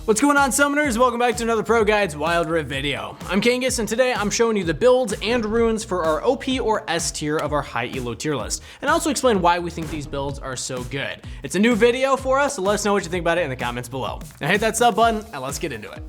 What's going on, summoners? Welcome back to another ProGuides Wild Rift video. I'm Kangas, and today I'm showing you the builds and runes for our OP or S tier of our high elo tier list, and also explain why we think these builds are so good. It's a new video for us, so let us know what you think about it in the comments below. Now hit that sub button, and let's get into it.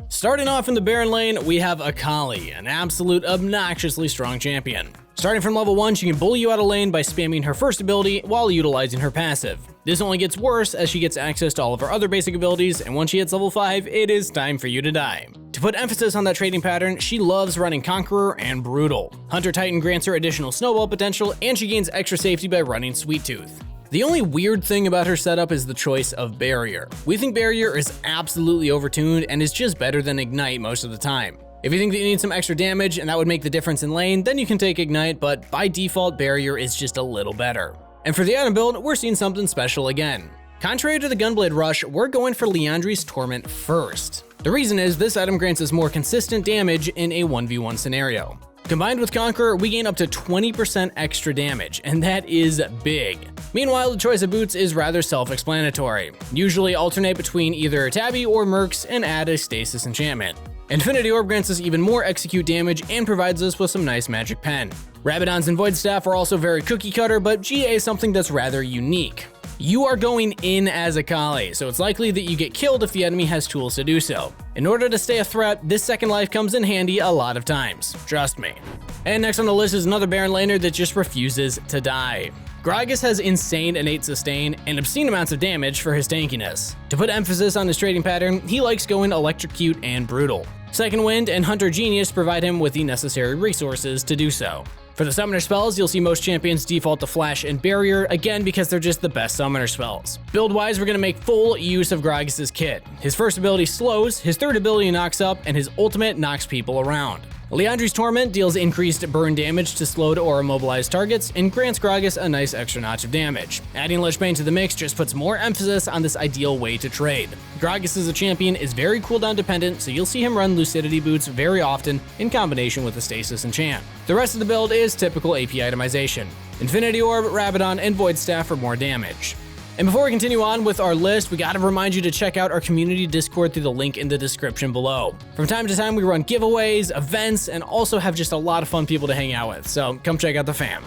Starting off in the Baron lane, we have AKALI, an absolute obnoxiously strong champion. Starting from level 1, she can bully you out of lane by spamming her first ability while utilizing her passive. This only gets worse as she gets access to all of her other basic abilities, and once she hits level 5, it is time for you to die. To put emphasis on that trading pattern, she loves running Conqueror and Brutal. Hunter Titan grants her additional snowball potential, and she gains extra safety by running Sweet Tooth. The only weird thing about her setup is the choice of Barrier. We think Barrier is absolutely overtuned and is just better than Ignite most of the time. If you think that you need some extra damage and that would make the difference in lane, then you can take Ignite, but by default, Barrier is just a little better. And for the item build, we're seeing something special again. Contrary to the Gunblade Rush, we're going for Liandry's Torment first. The reason is this item grants us more consistent damage in a 1v1 scenario. Combined with Conqueror, we gain up to 20% extra damage, and that is big. Meanwhile, the choice of boots is rather self-explanatory. Usually alternate between either Tabby or Mercs and add a Stasis enchantment. Infinity Orb grants us even more execute damage and provides us with some nice magic pen. Rabadons and Void Staff are also very cookie cutter, but GA is something that's rather unique. You are going in as AKALI, so it's likely that you get killed if the enemy has tools to do so. In order to stay a threat, this second life comes in handy a lot of times, trust me. And next on the list is another Baron laner that just refuses to die. GRAGAS has insane innate sustain and obscene amounts of damage for his tankiness. To put emphasis on his trading pattern, he likes going Electrocute and Brutal. Second Wind and Hunter Genius provide him with the necessary resources to do so. For the summoner spells, you'll see most champions default to Flash and Barrier, again because they're just the best summoner spells. Build-wise, we're going to make full use of Gragas' kit. His first ability slows, his third ability knocks up, and his ultimate knocks people around. Liandry's Torment deals increased burn damage to slowed or immobilized targets and grants Gragas a nice extra notch of damage. Adding Lich Bane to the mix just puts more emphasis on this ideal way to trade. Gragas as a champion is very cooldown dependent, so you'll see him run Lucidity Boots very often in combination with the Stasis enchant. The rest of the build is typical AP itemization. Infinity Orb, Rabadon, and Void Staff for more damage. And before we continue on with our list, we gotta remind you to check out our community Discord through the link in the description below. From time to time, we run giveaways, events, and also have just a lot of fun people to hang out with, so come check out the fam.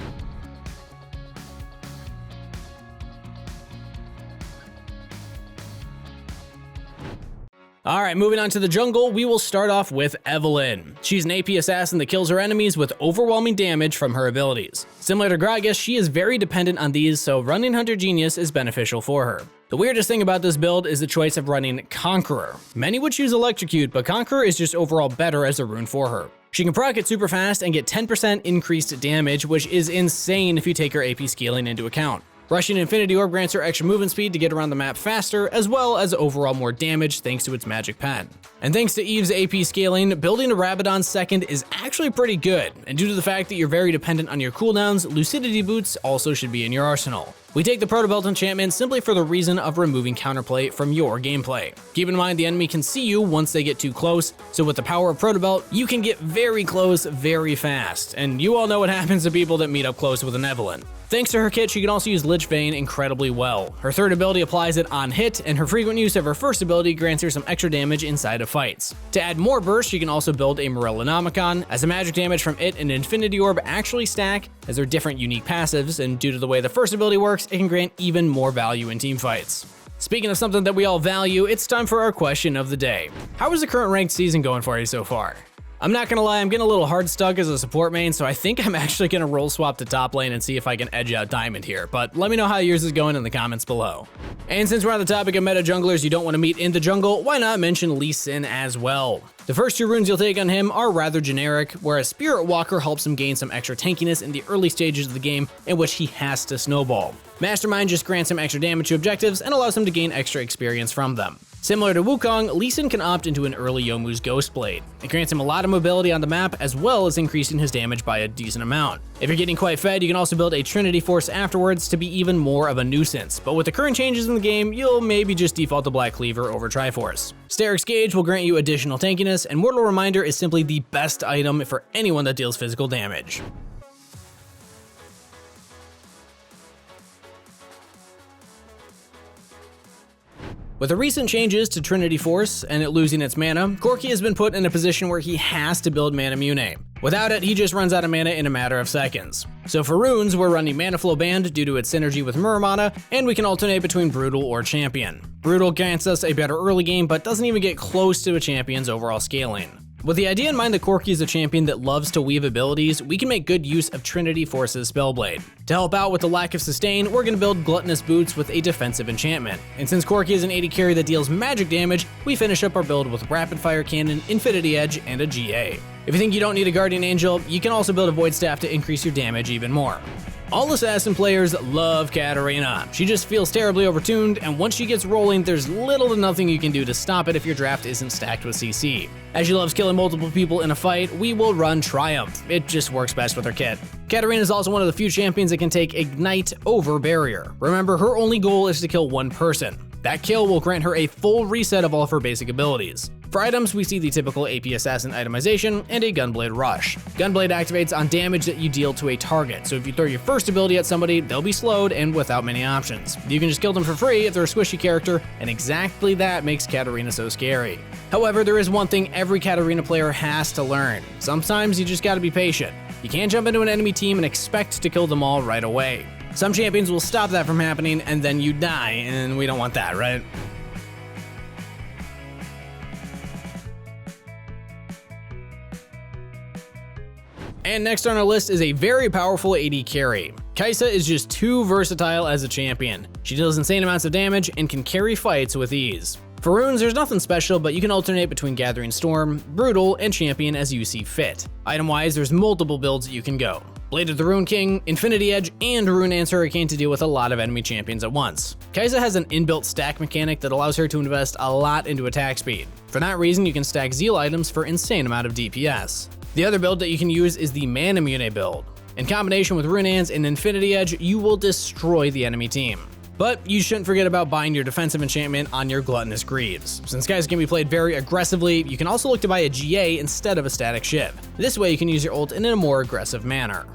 Alright, moving on to the jungle, we will start off with Evelynn. She's an AP assassin that kills her enemies with overwhelming damage from her abilities. Similar to Gragas, she is very dependent on these, so running Hunter Genius is beneficial for her. The weirdest thing about this build is the choice of running Conqueror. Many would choose Electrocute, but Conqueror is just overall better as a rune for her. She can proc it super fast and get 10% increased damage, which is insane if you take her AP scaling into account. Rushing Infinity Orb grants her extra movement speed to get around the map faster, as well as overall more damage thanks to its magic pen. And thanks to Eve's AP scaling, building a Rabadon second is actually pretty good, and due to the fact that you're very dependent on your cooldowns, Lucidity Boots also should be in your arsenal. We take the Proto Belt enchantment simply for the reason of removing counterplay from your gameplay. Keep in mind the enemy can see you once they get too close, so with the power of Proto Belt, you can get very close very fast, and you all know what happens to people that meet up close with an Evelynn. Thanks to her kit, she can also use Lich Bane incredibly well. Her third ability applies it on hit, and her frequent use of her first ability grants her some extra damage inside of fights. To add more burst, she can also build a Morellonomicon, as the magic damage from it and Infinity Orb actually stack, as they're different unique passives, and due to the way the first ability works, it can grant even more value in teamfights. Speaking of something that we all value, it's time for our question of the day. How is the current ranked season going for you so far? I'm not gonna lie, I'm getting a little hard stuck as a support main, so I think I'm actually gonna roll swap to top lane and see if I can edge out Diamond here, but let me know how yours is going in the comments below. And since we're on the topic of meta junglers you don't want to meet in the jungle, why not mention Lee Sin as well? The first two runes you'll take on him are rather generic, whereas Spirit Walker helps him gain some extra tankiness in the early stages of the game in which he has to snowball. Mastermind just grants him extra damage to objectives and allows him to gain extra experience from them. Similar to Wukong, Lee Sin can opt into an early Youmuu's Ghostblade. It grants him a lot of mobility on the map as well as increasing his damage by a decent amount. If you're getting quite fed, you can also build a Trinity Force afterwards to be even more of a nuisance, but with the current changes in the game, you'll maybe just default to Black Cleaver over Triforce. Steric's Gauge will grant you additional tankiness, and Mortal Reminder is simply the best item for anyone that deals physical damage. With the recent changes to Trinity Force and it losing its mana, KORKI has been put in a position where he has to build Mana Mune. Without it, he just runs out of mana in a matter of seconds. So for runes, we're running Mana Flow Band due to its synergy with Muramana, and we can alternate between Brutal or Champion. Brutal grants us a better early game, but doesn't even get close to a champion's overall scaling. With the idea in mind that KORKI is a champion that loves to weave abilities, we can make good use of Trinity Force's Spellblade. To help out with the lack of sustain, we're going to build Gluttonous Boots with a defensive enchantment. And since KORKI is an AD carry that deals magic damage, we finish up our build with Rapid Fire Cannon, Infinity Edge, and a GA. If you think you don't need a Guardian Angel, you can also build a Void Staff to increase your damage even more. All assassin players love Katarina. She just feels terribly overtuned, and once she gets rolling, there's little to nothing you can do to stop it if your draft isn't stacked with CC. As she loves killing multiple people in a fight, we will run Triumph. It just works best with her kit. Katarina is also one of the few champions that can take Ignite over Barrier. Remember, her only goal is to kill one person. That kill will grant her a full reset of all of her basic abilities. For items, we see the typical AP Assassin itemization and a Gunblade Rush. Gunblade activates on damage that you deal to a target, so if you throw your first ability at somebody, they'll be slowed and without many options. You can just kill them for free if they're a squishy character, and exactly that makes Katarina so scary. However, there is one thing every Katarina player has to learn. Sometimes you just gotta be patient. You can't jump into an enemy team and expect to kill them all right away. Some champions will stop that from happening, and then you die, and we don't want that, right? And next on our list is a very powerful AD carry. KAISA is just too versatile as a champion. She deals insane amounts of damage and can carry fights with ease. For runes, there's nothing special, but you can alternate between Gathering Storm, Brutal, and Champion as you see fit. Item-wise, there's multiple builds that you can go. Blade of the Rune King, Infinity Edge, and Rune-Dance Hurricane to deal with a lot of enemy champions at once. KAISA has an inbuilt stack mechanic that allows her to invest a lot into attack speed. For that reason, you can stack Zeal items for insane amount of DPS. The other build that you can use is the Mana Mune build. In combination with Rune-Dance and Infinity Edge, you will destroy the enemy team. But you shouldn't forget about buying your defensive enchantment on your Gluttonous Greaves. Since guys can be played very aggressively, you can also look to buy a GA instead of a static Shiv. This way you can use your ult in a more aggressive manner.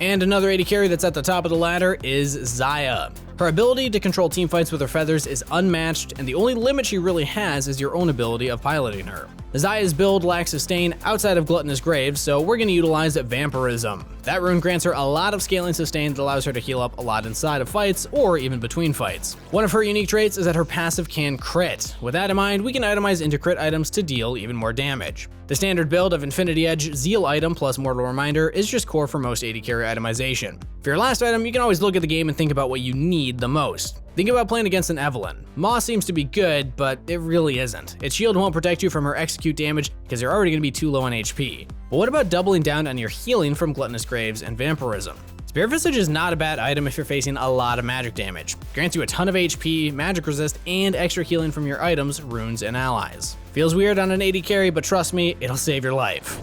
And another AD carry that's at the top of the ladder is XAYAH. Her ability to control teamfights with her feathers is unmatched, and the only limit she really has is your own ability of piloting her. XAYAH's build lacks sustain outside of Gluttonous Graves, so we're going to utilize Vampirism. That rune grants her a lot of scaling sustain that allows her to heal up a lot inside of fights or even between fights. One of her unique traits is that her passive can crit. With that in mind, we can itemize into crit items to deal even more damage. The standard build of Infinity Edge, Zeal item plus Mortal Reminder is just core for most AD carry itemization. For your last item, you can always look at the game and think about what you need the most. Think about playing against an Evelynn. Maw seems to be good, but it really isn't. Its shield won't protect you from her execute damage because you're already going to be too low on HP. But what about doubling down on your healing from Gluttonous Graves and Vampirism? Spirit Visage is not a bad item if you're facing a lot of magic damage. Grants you a ton of HP, magic resist, and extra healing from your items, runes, and allies. Feels weird on an AD carry, but trust me, it'll save your life.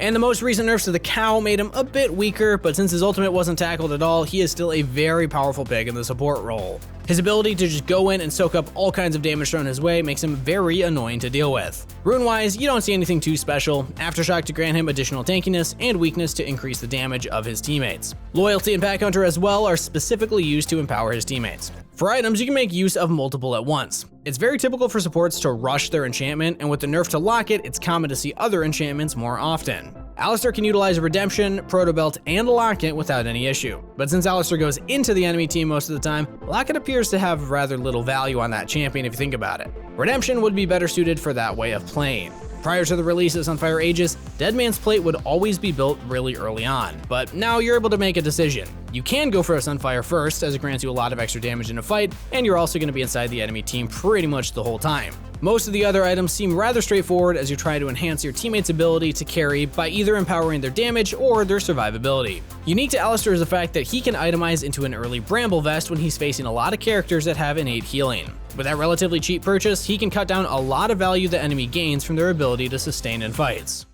And the most recent nerfs to the cow made him a bit weaker, but since his ultimate wasn't tackled at all, he is still a very powerful pick in the support role. His ability to just go in and soak up all kinds of damage thrown his way makes him very annoying to deal with. Rune-wise, you don't see anything too special. Aftershock to grant him additional tankiness, and weakness to increase the damage of his teammates. Loyalty and Pack Hunter as well are specifically used to empower his teammates. For items, you can make use of multiple at once. It's very typical for supports to rush their enchantment, and with the nerf to lock it, it's common to see other enchantments more often. Alistar can utilize Redemption, Protobelt, and Locket without any issue. But since Alistar goes into the enemy team most of the time, Locket appears to have rather little value on that champion if you think about it. Redemption would be better suited for that way of playing. Prior to the release of Sunfire Aegis, Dead Man's Plate would always be built really early on, but now you're able to make a decision. You can go for a Sunfire first, as it grants you a lot of extra damage in a fight, and you're also going to be inside the enemy team pretty much the whole time. Most of the other items seem rather straightforward as you try to enhance your teammate's ability to carry by either empowering their damage or their survivability. Unique to Alistar is the fact that he can itemize into an early Bramble Vest when he's facing a lot of characters that have innate healing. With that relatively cheap purchase, he can cut down a lot of value the enemy gains from their ability to sustain in fights.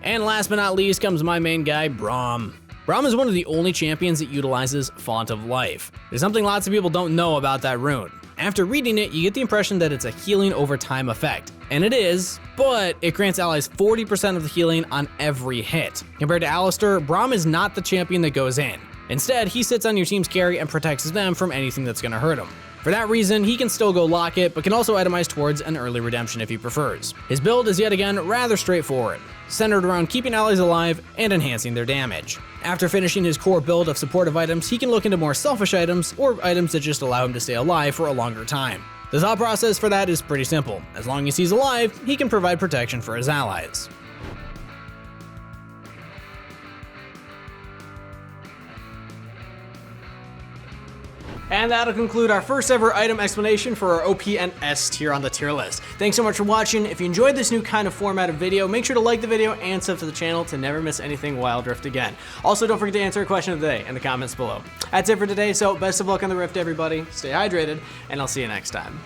And last but not least comes my main guy, BRAUM. BRAUM is one of the only champions that utilizes Font of Life. There's something lots of people don't know about that rune. After reading it, you get the impression that it's a healing over time effect. And it is, but it grants allies 40% of the healing on every hit. Compared to Alistar, BRAUM is not the champion that goes in. Instead, he sits on your team's carry and protects them from anything that's gonna hurt him. For that reason, he can still go lock it, but can also itemize towards an early redemption if he prefers. His build is yet again rather straightforward, centered around keeping allies alive and enhancing their damage. After finishing his core build of supportive items, he can look into more selfish items, or items that just allow him to stay alive for a longer time. The thought process for that is pretty simple. As long as he's alive, he can provide protection for his allies. And that'll conclude our first ever item explanation for our OP and S tier on the tier list. Thanks so much for watching. If you enjoyed this new kind of format of video, make sure to like the video and sub to the channel to never miss anything Wild Rift again. Also, don't forget to answer a question of the day in the comments below. That's it for today, so best of luck on the Rift, everybody. Stay hydrated, and I'll see you next time.